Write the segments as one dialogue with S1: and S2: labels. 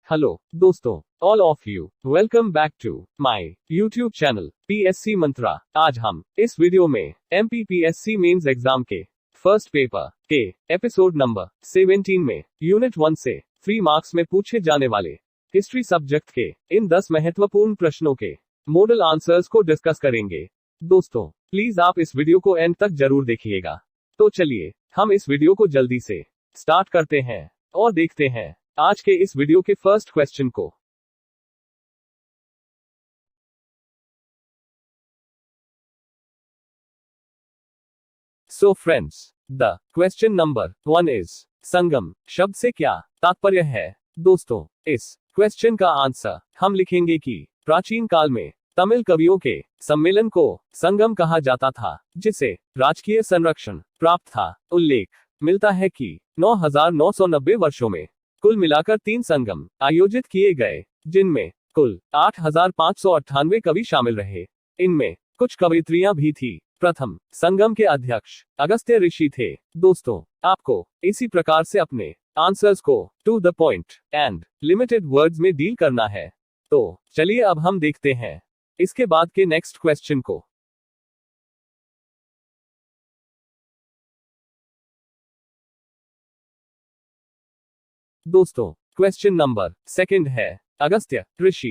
S1: Hello दोस्तों, all of you welcome back to my YouTube channel PSC Mantra. आज हम इस वीडियो में एमपीपीएससी मेंस एग्जाम के फर्स्ट पेपर के एपिसोड नंबर 17 में यूनिट 1 से 3 मार्क्स में पूछे जाने वाले हिस्ट्री सब्जेक्ट के इन 10 महत्वपूर्ण प्रश्नों के मॉडल आंसर्स को डिस्कस करेंगे। दोस्तों प्लीज आप इस वीडियो को एंड तक जरूर देखिएगा। तो चलिए हम इस वीडियो को जल्दी से स्टार्ट करते हैं और देखते हैं आज के इस वीडियो के फर्स्ट क्वेश्चन को। So friends, the question number 1 is संगम शब्द से क्या तात्पर्य है। दोस्तों इस क्वेश्चन का आंसर हम लिखेंगे कि प्राचीन काल में तमिल कवियों के सम्मेलन को संगम कहा जाता था, जिसे राजकीय संरक्षण प्राप्त था। उल्लेख मिलता है कि 9,990 वर्षों में कुल मिलाकर 3 संगम आयोजित किए गए, जिनमें कुल 8,598 कवि शामिल रहे। इनमें कुछ कवित्रियां भी थी। प्रथम संगम के अध्यक्ष अगस्त्य ऋषि थे। दोस्तों आपको इसी प्रकार से अपने आंसर्स को to the point and limited words में डील करना है। तो चलिए अब हम देखते हैं इसके बाद के नेक्स्ट क्वेश्चन को। दोस्तों क्वेश्चन नंबर 2 है अगस्त्य ऋषि।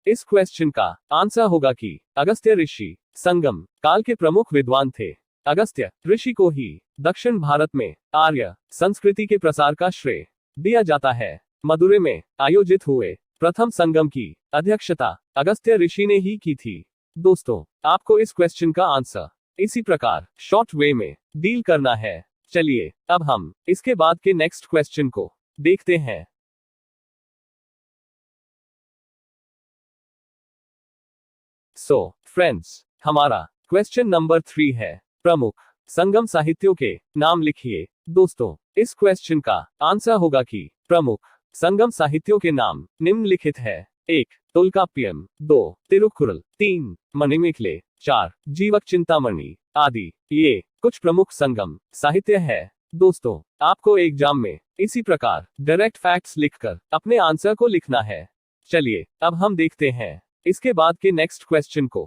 S1: इस क्वेश्चन का आंसर होगा कि अगस्त्य ऋषि संगम काल के प्रमुख विद्वान थे। अगस्त्य ऋषि को ही दक्षिण भारत में आर्य संस्कृति के प्रसार का श्रेय दिया जाता है। मदुरै में आयोजित हुए प्रथम संगम की अध्यक्षता अगस्त्य ऋषि ने ही की थी। दोस्तों आपको इस क्वेश्चन का आंसर इसी प्रकार शॉर्ट वे में डील करना है। चलिए अब हम इसके बाद के नेक्स्ट क्वेश्चन को देखते हैं। फ्रेंड्स, हमारा क्वेश्चन नंबर 3 है प्रमुख संगम साहित्यों के नाम लिखिए। दोस्तों इस क्वेश्चन का आंसर होगा कि प्रमुख संगम साहित्यों के नाम निम्नलिखित है। 1 तोल्काप्पियम, 2 तिरुकुरल, 3 मणिमेखले, 4 जीवक चिंतामणि आदि ये कुछ प्रमुख संगम साहित्य है। दोस्तों आपको एग्जाम में इसी प्रकार डायरेक्ट फैक्ट्स लिखकर अपने आंसर को लिखना है। चलिए अब हम देखते हैं इसके बाद के नेक्स्ट क्वेश्चन को।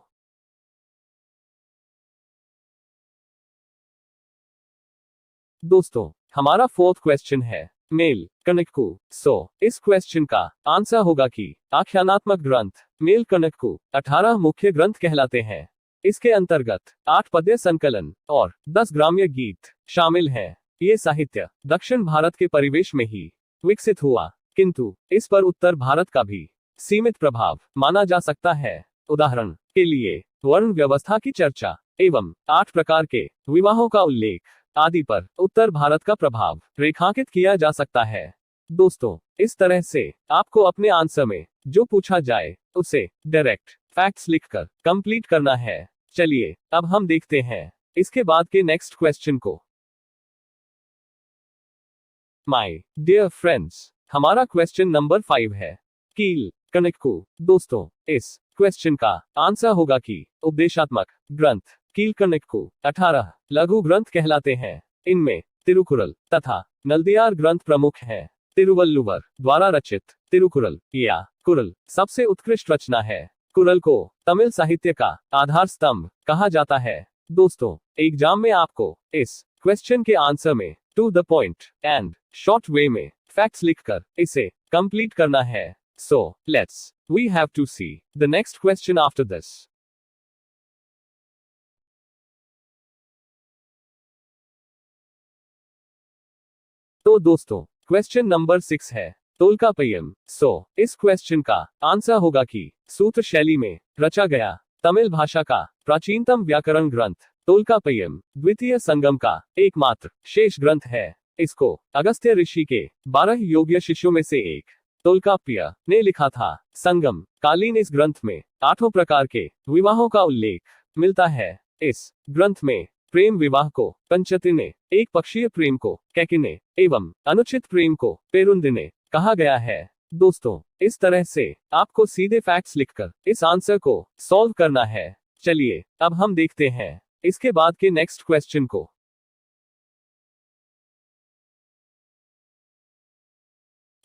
S1: दोस्तों हमारा 4th क्वेश्चन है मेल कनक्कू। इस क्वेश्चन का आंसर होगा कि आख्यानात्मक ग्रंथ मेल कनक्कू 18 मुख्य ग्रंथ कहलाते हैं। इसके अंतर्गत 8 पद्य संकलन और 10 ग्राम्य गीत शामिल हैं। ये साहित्य दक्षिण भारत के परिवेश में ही विकसित हुआ, किंतु इस पर उत्तर भारत का भी सीमित प्रभाव माना जा सकता है। उदाहरण के लिए वर्ण व्यवस्था की चर्चा एवं 8 प्रकार के विवाहों का उल्लेख आदि पर उत्तर भारत का प्रभाव रेखांकित किया जा सकता है। दोस्तों इस तरह से आपको अपने आंसर में जो पूछा जाए उसे डायरेक्ट फैक्ट्स लिखकर कंप्लीट करना है। चलिए अब हम देखते हैं इसके बाद के नेक्स्ट क्वेश्चन को। माय डियर फ्रेंड्स, हमारा क्वेश्चन नंबर 5 है कील कनक्कू। दोस्तों इस क्वेश्चन का आंसर होगा कि उपदेशात्मक ग्रंथ कील कनक्कू 18 लघु ग्रंथ कहलाते हैं। इनमें तिरुकुरल तथा नलदियार ग्रंथ प्रमुख हैं। तिरुवल्लुवर द्वारा रचित तिरुकुरल या कुरल सबसे उत्कृष्ट रचना है। कुरल को तमिल साहित्य का आधार स्तंभ कहा जाता है। दोस्तों एग्जाम में आपको इस क्वेश्चन के आंसर में to the point and short way में फैक्ट्स लिखकर इसे कंप्लीट करना है। Let's we have to see the next question after this. तो दोस्तों क्वेश्चन नंबर 6 है तोल्काप्पियम। इस क्वेश्चन का आंसर होगा कि सूत्र शैली में रचा गया तमिल भाषा का प्राचीनतम व्याकरण ग्रंथ तोल्काप्पियम द्वितीय संगम का एकमात्र शेष ग्रंथ है। इसको अगस्त्य ऋषि के 12 योग्य शिष्यों में से एक तोल्काप्पिय ने लिखा था। संगम कालीन इस ग्रंथ में 8 प्रकार के विवाहों का उल्लेख मिलता है। इस ग्रंथ में प्रेम विवाह को पंचतिने, एक पक्षीय प्रेम को कैकिने एवं अनुचित प्रेम को पेरुंदिने कहा गया है। दोस्तों इस तरह से आपको सीधे फैक्ट्स लिखकर इस आंसर को सॉल्व करना है। चलिए अब हम देखते हैं इसके बाद के नेक्स्ट क्वेश्चन को।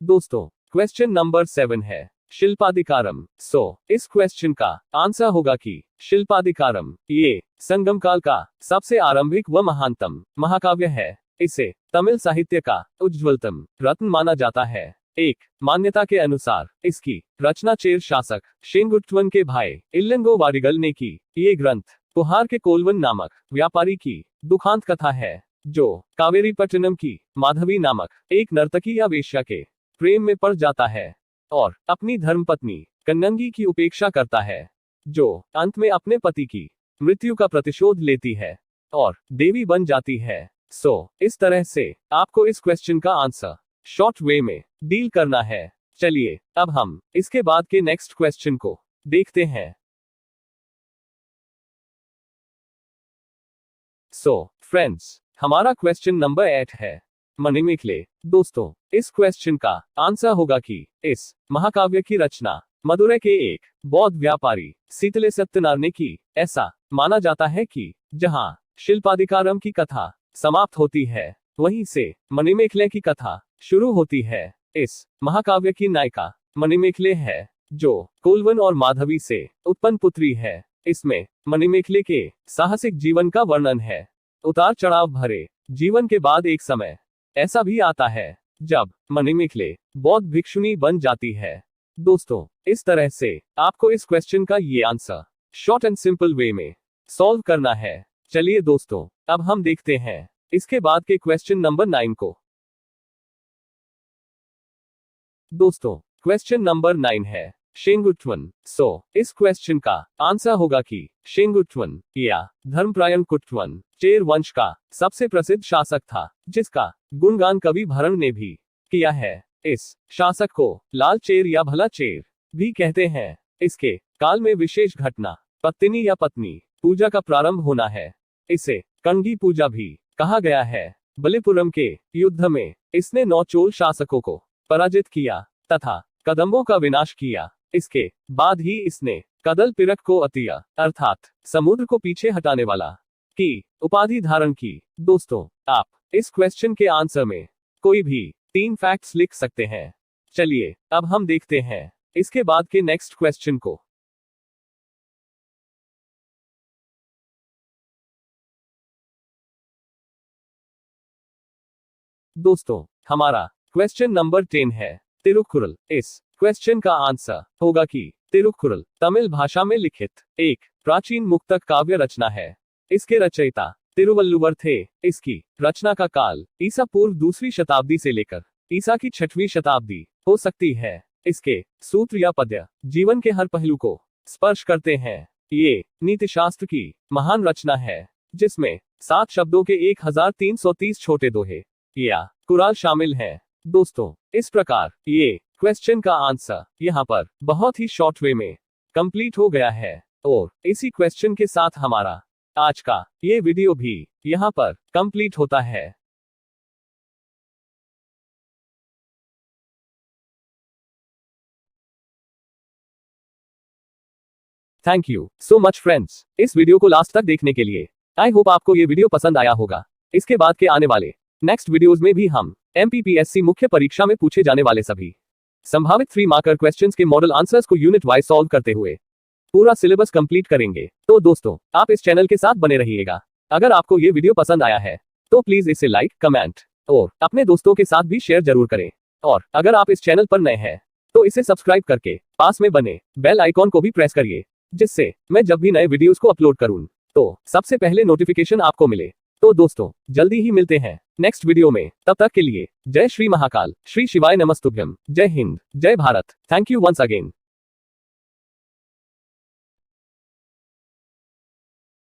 S1: दोस्तों क्वेश्चन नंबर 7 है शिल्पाधिकारम। सो इस क्वेश्चन का आंसर होगा कि शिल्पाधिकारम ये संगम काल का सबसे आरंभिक व महानतम महाकाव्य है। इसे तमिल साहित्य का उज्ज्वलतम रत्न माना जाता है। एक मान्यता के अनुसार इसकी रचना चेर शासक शेंगुट्टवन के भाई इल्लंगो वाडिगल ने की। ये ग्रंथ पुहार के कोलवन नामक व्यापारी की दुखांत कथा है, जो कावेरीपट्टनम की माधवी नामक एक नर्तकी या वेश्या के प्रेम में पड़ जाता है और अपनी धर्मपत्नी कन्नंगी की उपेक्षा करता है, जो अंत में अपने पति की मृत्यु का प्रतिशोध लेती है और देवी बन जाती है। सो इस तरह से आपको इस क्वेश्चन का आंसर शॉर्ट वे में डील करना है। चलिए अब हम इसके बाद के नेक्स्ट क्वेश्चन को देखते हैं। सो फ्रेंड्स, हमारा क्वेश्चन नंबर 8 है मणिमेखले। दोस्तों, इस क्वेश्चन का आंसर होगा कि इस महाकाव्य की रचना मदुरै के एक बौद्ध व्यापारी सीतले सत्यनार ने की। ऐसा माना जाता है कि जहां शिल्पाधिकारम की कथा समाप्त होती है, वहीं से मणिमेखले की कथा शुरू होती है। इस महाकाव्य की नायिका मणिमेखले है, जो कोलवन और माधवी से उत्पन्न पुत्री है। इसमें मणिमेखले के साहसिक जीवन का वर्णन है। उतार चढ़ाव भरे जीवन के बाद एक समय ऐसा भी आता है जब मणिमेखले बौद्ध भिक्षुनी बन जाती है। दोस्तों, इस तरह से आपको इस क्वेश्चन का ये answer short and simple way में सॉल्व करना है। चलिए दोस्तों, अब हम देखते हैं इसके बाद के क्वेश्चन नंबर 9 को। दोस्तों, क्वेश्चन नंबर 9 है शेंगुट्टवन। सो इस क्वेश्चन का आंसर होगा कि शेंगुट्टवन या धर्मप्रायण कुट्टवन चेर वंश का सबसे प्रसिद्ध शासक था, जिसका गुणगान कवि भरण ने भी किया है। इस शासक को लाल चेर या भला चेर भी कहते हैं। इसके काल में विशेष घटना पत्तिनी या पत्नी पूजा का प्रारंभ होना है। इसे कंगी पूजा भी कहा गया है। बलिपुरम के युद्ध में इसने 9 चोल शासकों को पराजित किया तथा कदंबों का विनाश किया। इसके बाद ही इसने कदल पिरक को अतिया अर्थात समुद्र को पीछे हटाने वाला की उपाधि धारण की। दोस्तों, आप इस क्वेश्चन के आंसर में कोई भी 3 फैक्ट्स लिख सकते हैं। चलिए अब हम देखते हैं इसके बाद के नेक्स्ट क्वेश्चन को। दोस्तों, हमारा क्वेश्चन नंबर 10 है तिरुकुरल। इस क्वेश्चन का आंसर होगा कि तिरुकुरल तमिल भाषा में लिखित एक प्राचीन मुक्तक काव्य रचना है। इसके रचयिता तिरुवल्लुवर थे। इसकी रचना का काल ईसा पूर्व 2वीं शताब्दी से लेकर ईसा की 6वीं शताब्दी हो सकती है। इसके सूत्र या पद्य जीवन के हर पहलू को स्पर्श करते हैं। ये नीतिशास्त्र की महान रचना है, जिसमें 7 शब्दों के 1330 छोटे दोहे या कुराल शामिल हैं। दोस्तों, इस प्रकार ये क्वेश्चन का आंसर यहाँ पर बहुत ही शॉर्ट वे में कंप्लीट हो गया है और इसी क्वेश्चन के साथ हमारा आज का ये वीडियो भी यहाँ पर कंप्लीट होता है। Thank you so much friends, इस वीडियो को लास्ट तक देखने के लिए। आई होप आपको ये वीडियो पसंद आया होगा। इसके बाद के आने वाले नेक्स्ट वीडियोस में भी हम MPPSC मुख्य परीक्षा में पूछे जाने वाले सभी संभावित 3 मार्कर क्वेश्चंस के मॉडल आंसर्स को यूनिट वाइज सॉल्व करते हुए पूरा सिलेबस कंप्लीट करेंगे। तो दोस्तों, आप इस चैनल के साथ बने रहिएगा। अगर आपको ये वीडियो पसंद आया है तो प्लीज इसे लाइक, कमेंट और अपने दोस्तों के साथ भी शेयर जरूर करें। और अगर आप इस चैनल पर नए हैं तो इसे सब्सक्राइब करके पास में बने बेल आइकॉन को भी प्रेस करिए, जिससे मैं जब भी नए वीडियोस को अपलोड करूं तो सबसे पहले नोटिफिकेशन आपको मिले। तो दोस्तों, जल्दी ही मिलते हैं नेक्स्ट वीडियो में। तब तक के लिए जय श्री महाकाल, श्री शिवाय नमस्तुभ्यम, जय हिंद, जय Bharat. Thank you once again.